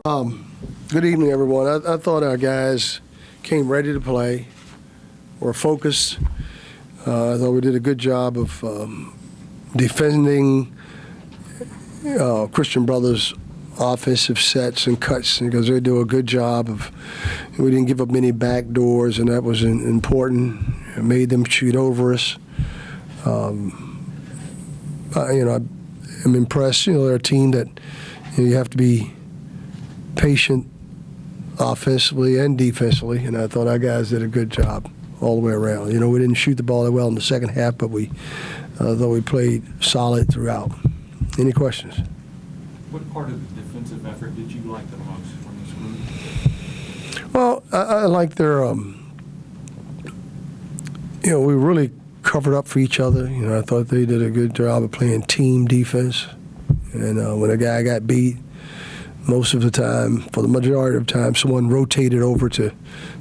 Good evening, everyone. I thought our guys came ready to play, were focused. I thought we did a good job of defending Christian Brothers' offensive sets and cuts because they do a good job of. We didn't give up many back doors, and that was important. It made them shoot over us. I'm impressed. They're a team that you have to be patient offensively and defensively, and I thought our guys did a good job all the way around. We didn't shoot the ball that well in the second half, but though we played solid throughout. Any questions? What part of the defensive effort did you like the most from this group? Well, I like their, we really covered up for each other. I thought they did a good job of playing team defense. And when a guy got beat, most of the time, for the majority of the time, someone rotated over to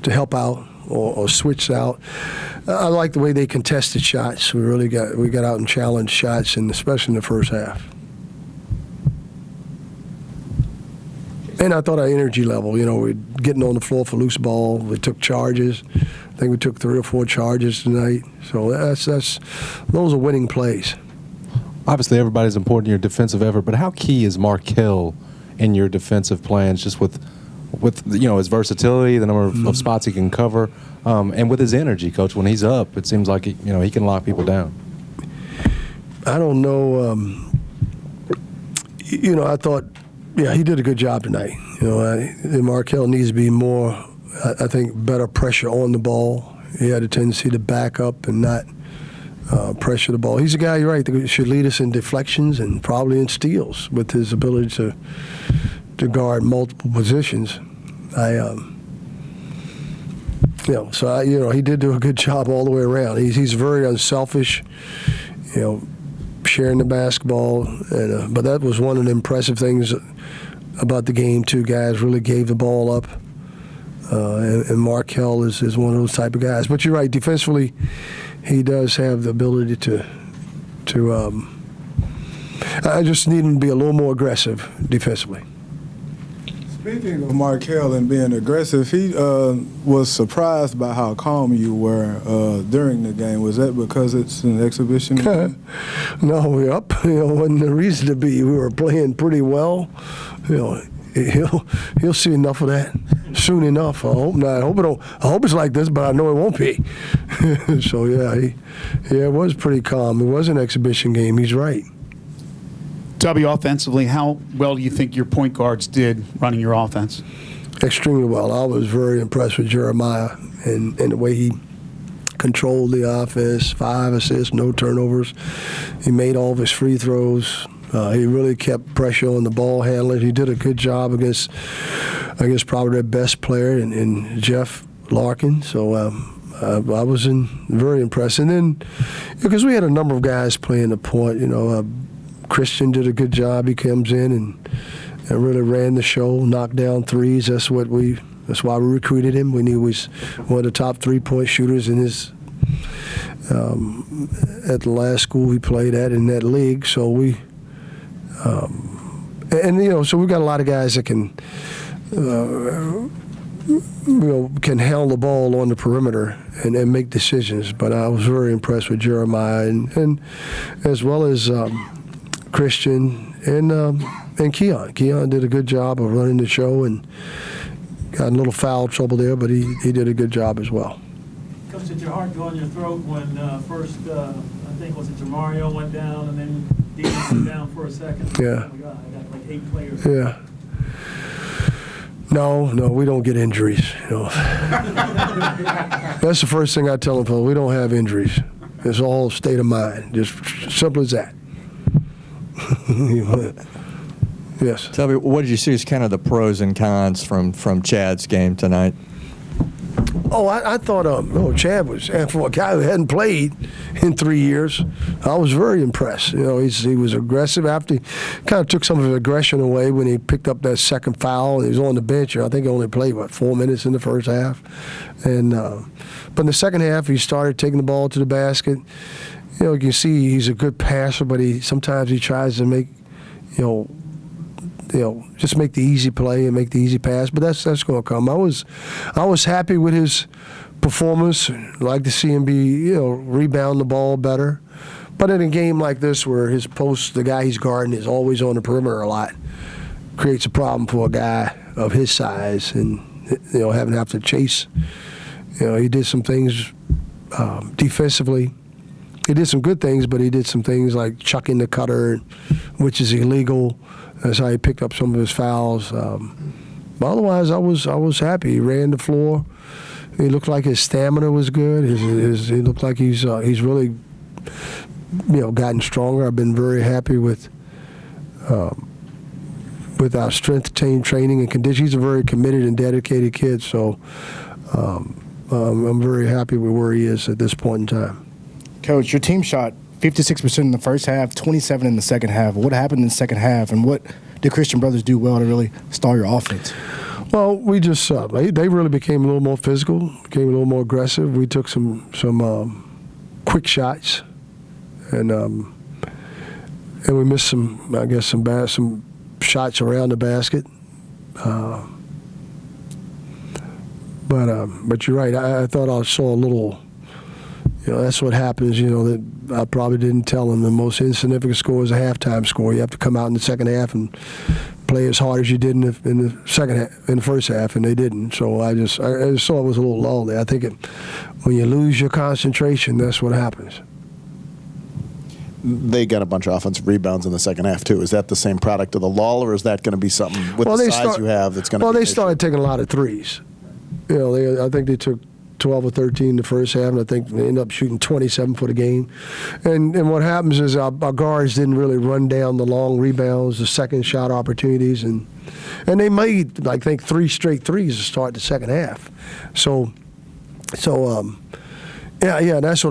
help out or switched out. I like the way they contested shots. We got out and challenged shots, and especially in the first half. And I thought our energy level, we're getting on the floor for loose ball. We took charges. I think we took 3 or 4 charges tonight. So those are winning plays. Obviously, everybody's important in your defensive effort, but how key is Markell in your defensive plans, just with his versatility, the number of spots he can cover, and with his energy, Coach? When he's up, it seems like he can lock people down. I don't know. I thought, he did a good job tonight. Markell needs to be more, I think, better pressure on the ball. He had a tendency to back up and not pressure the ball. He's a guy, you're right, that should lead us in deflections and probably in steals with his ability to guard multiple positions. He did do a good job all the way around. He's very unselfish, sharing the basketball. But that was one of the impressive things about the game. 2 guys really gave the ball up. And Markell is one of those type of guys. But you're right, defensively, he does have the ability to I just need him to be a little more aggressive defensively. Speaking of Markell and being aggressive, he was surprised by how calm you were during the game. Was that because it's an exhibition game? No, we're up. Wasn't the reason to be. We were playing pretty well. He'll see enough of that soon enough. I hope not. I hope it's like this, but I know it won't be. So it was pretty calm. It was an exhibition game. He's right. Tubby, offensively, how well do you think your point guards did running your offense? Extremely well. I was very impressed with Jeremiah and the way he controlled the offense. 5 assists, no turnovers. He made all of his free throws. He really kept pressure on the ball handler. He did a good job against probably their best player in Jeff Larkin. So I was very impressed. And then, because we had a number of guys playing the point, Christian did a good job. He comes in and really ran the show, knocked down threes. That's why we recruited him. We knew he was one of the top 3-point shooters in his at the last school he played at in that league. So so we've got a lot of guys that can handle the ball on the perimeter and make decisions. But I was very impressed with Jeremiah and as well as Christian and Keon. Keon did a good job of running the show and got in a little foul trouble there, but he did a good job as well. Coach, did your heart go in your throat when first, I think, was it Jamario went down and then Dean went down for a second? Yeah. Oh my God, I got like 8 players. Yeah. No, we don't get injuries. That's the first thing I tell them, we don't have injuries. It's all state of mind, just simple as that. Yes. Tubby, what did you see as kind of the pros and cons from Chad's game tonight? Oh, I thought Chad was, for a guy who hadn't played in 3 years, I was very impressed. He was aggressive after he kind of took some of his aggression away when he picked up that second foul. He was on the bench. I think he only played, 4 minutes in the first half. And but in the second half, he started taking the ball to the basket. You can see he's a good passer, but sometimes he tries to make, just make the easy play and make the easy pass. But that's going to come. I was happy with his performance. I'd like to see him be, rebound the ball better. But in a game like this where his post, the guy he's guarding is always on the perimeter a lot, creates a problem for a guy of his size and, having to have to chase. He did some things defensively. He did some good things, but he did some things like chucking the cutter, which is illegal. That's how he picked up some of his fouls. But otherwise, I was happy. He ran the floor. He looked like his stamina was good. He looked like he's really, gotten stronger. I've been very happy with our strength team training and condition. He's a very committed and dedicated kid. So I'm very happy with where he is at this point in time. Coach, your team shot 56% in the first half, 27% in the second half. What happened in the second half, and what did Christian Brothers do well to really stall your offense? Well, we just they really became a little more physical, became a little more aggressive. We took some quick shots, and we missed some shots around the basket. But you're right. I thought I saw a little. That's what happens, that I probably didn't tell them. The most insignificant score is a halftime score. You have to come out in the second half and play as hard as you did in the first half, and they didn't. So I just saw it was a little lull there. I think when you lose your concentration, that's what happens. They got a bunch of offensive rebounds in the second half, too. Is that the same product of the lull, or is that going to be something with the size you have that's going to be they started taking a lot of threes. I think they took 12 or 13 in the first half, and I think they ended up shooting 27 for the game. And what happens is our guards didn't really run down the long rebounds, the second shot opportunities, and they made, I think, 3 straight threes to start the second half. So that's what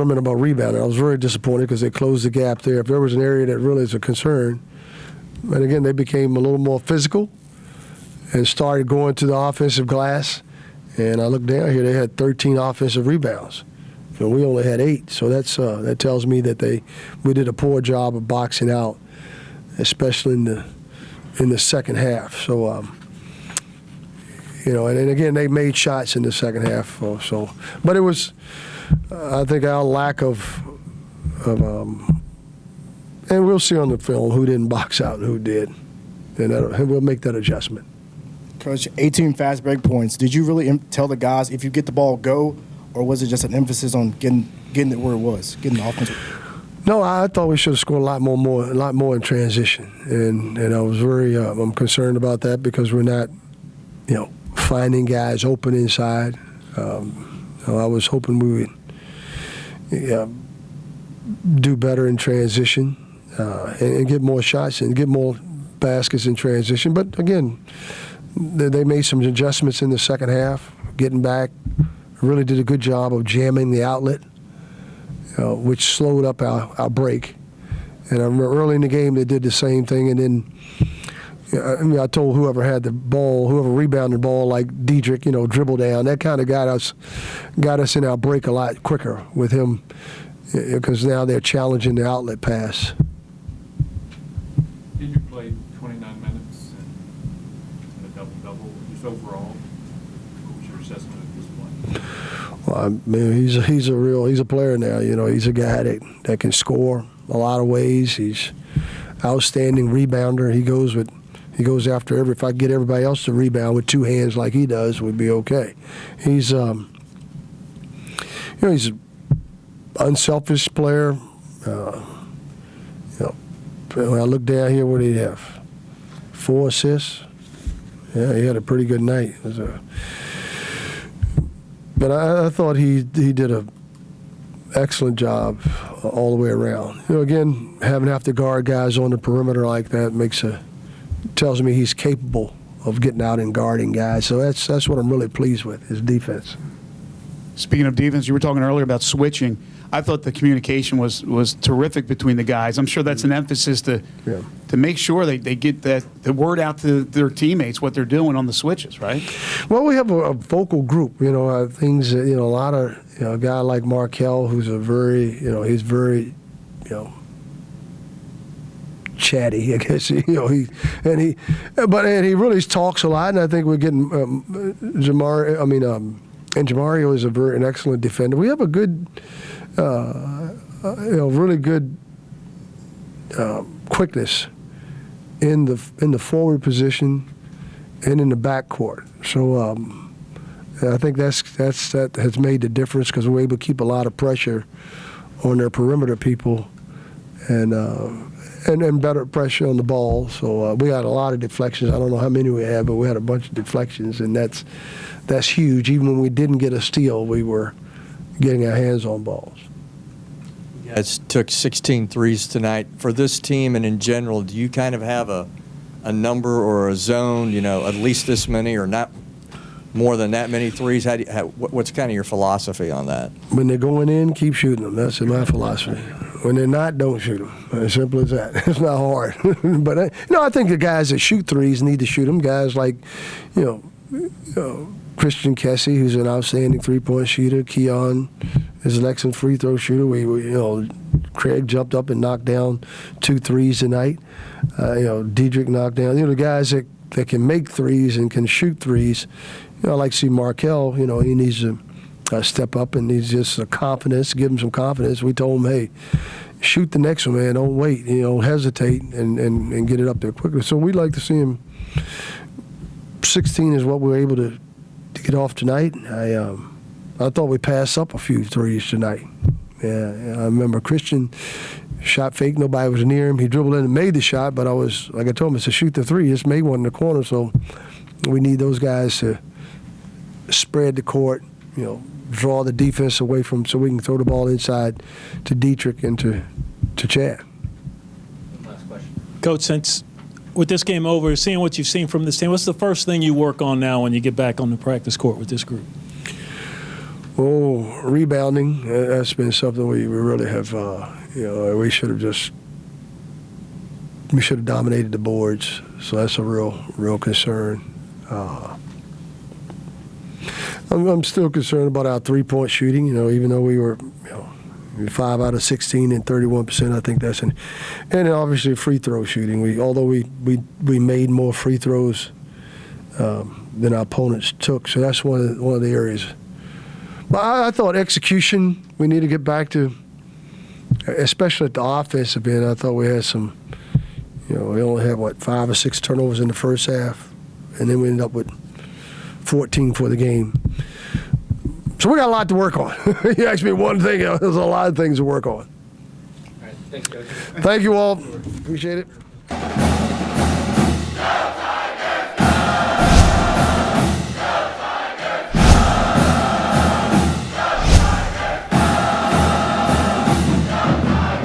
I meant about rebounding. I was very disappointed because they closed the gap there. If there was an area that really is a concern, and again, they became a little more physical and started going to the offensive glass. And I looked down here; they had 13 offensive rebounds, and we only had 8. So that tells me that we did a poor job of boxing out, especially in the second half. So and again they made shots in the second half. But it was, I think, our lack of and we'll see on the film who didn't box out and who did, and we'll make that adjustment. Coach, 18 fast break points. Did you really tell the guys if you get the ball, go, or was it just an emphasis on getting it where it was, getting the offense? No, I thought we should have scored a lot more in transition, and I was I'm concerned about that because we're not, finding guys open inside. I was hoping we would do better in transition and get more shots and get more baskets in transition. But again, they made some adjustments in the second half, getting back. Really did a good job of jamming the outlet, which slowed up our break. And I remember early in the game they did the same thing. And then I told whoever had the ball, whoever rebounded the ball, like Diedrich, dribble down. That kind of got us in our break a lot quicker with him because now they're challenging the outlet pass. Did you play 29 minutes and a double-double just overall? What was your assessment of this play? Well, I mean, he's a player now. He's a guy that can score a lot of ways. He's outstanding rebounder. He goes after if I get everybody else to rebound with 2 hands like he does, we'd be okay. He's he's an unselfish player. When I look down here, what did he have? 4 assists. Yeah, he had a pretty good night. But I thought he did a excellent job all the way around. Again, having to have to guard guys on the perimeter like that tells me he's capable of getting out and guarding guys. So that's what I'm really pleased with, his defense. Speaking of defense, you were talking earlier about switching. I thought the communication was terrific between the guys. I'm sure that's an emphasis to make sure they get the word out to their teammates what they're doing on the switches, right? Well, we have a vocal group. Things that a lot of a guy like Markell, who's he's very chatty, I guess. He really talks a lot, and I think we're getting and Jamario is an excellent defender. We have a good, really good quickness in the forward position and in the backcourt. So I think that has made the difference because we're able to keep a lot of pressure on their perimeter people and better pressure on the ball. So we had a lot of deflections. I don't know how many we had, but we had a bunch of deflections, and that's huge. Even when we didn't get a steal, we were getting our hands on balls. You guys took 16 threes tonight. For this team and in general, do you kind of have a number or a zone, at least this many or not more than that many threes? What's kind of your philosophy on that? When they're going in, keep shooting them. That's my philosophy. When they're not, don't shoot them. As simple as that. It's not hard. But I think the guys that shoot threes need to shoot them. Guys like, Christian Kessie, who's an outstanding three-point shooter. Keon is an excellent free throw shooter. Craig jumped up and knocked down 2 threes tonight. Diedrich knocked down. The guys that can make threes and can shoot threes. I like to see Markel. He needs to step up and he's just confidence. Give him some confidence. We told him, hey, shoot the next one, man. Don't wait. Hesitate and get it up there quickly. So we'd like to see him. 16 is what we were able to get off tonight. I thought we passed up a few threes tonight. Yeah, I remember Christian shot fake. Nobody was near him. He dribbled in and made the shot, but like I told him, it's to shoot the three. He just made one in the corner. So we need those guys to spread the court, draw the defense away from so we can throw the ball inside to Dietrich and to Chad. Last question. Coach, since with this game over, seeing what you've seen from this team, what's the first thing you work on now when you get back on the practice court with this group? Oh, rebounding. That's been something we really have, we should have dominated the boards. So that's a real concern. I'm still concerned about our three-point shooting, even though we were, 5 out of 16 and 31%. I think that's and obviously free throw shooting. Although we made more free throws than our opponents took, so that's one of the areas. But I thought execution we need to get back to, especially at the offensive end. I thought we had some, we only had 5 or 6 turnovers in the first half, and then we ended up with 14 for the game. So we got a lot to work on. You asked me one thing, there's a lot of things to work on. All right, thanks, Coach. Thank you all. Appreciate it.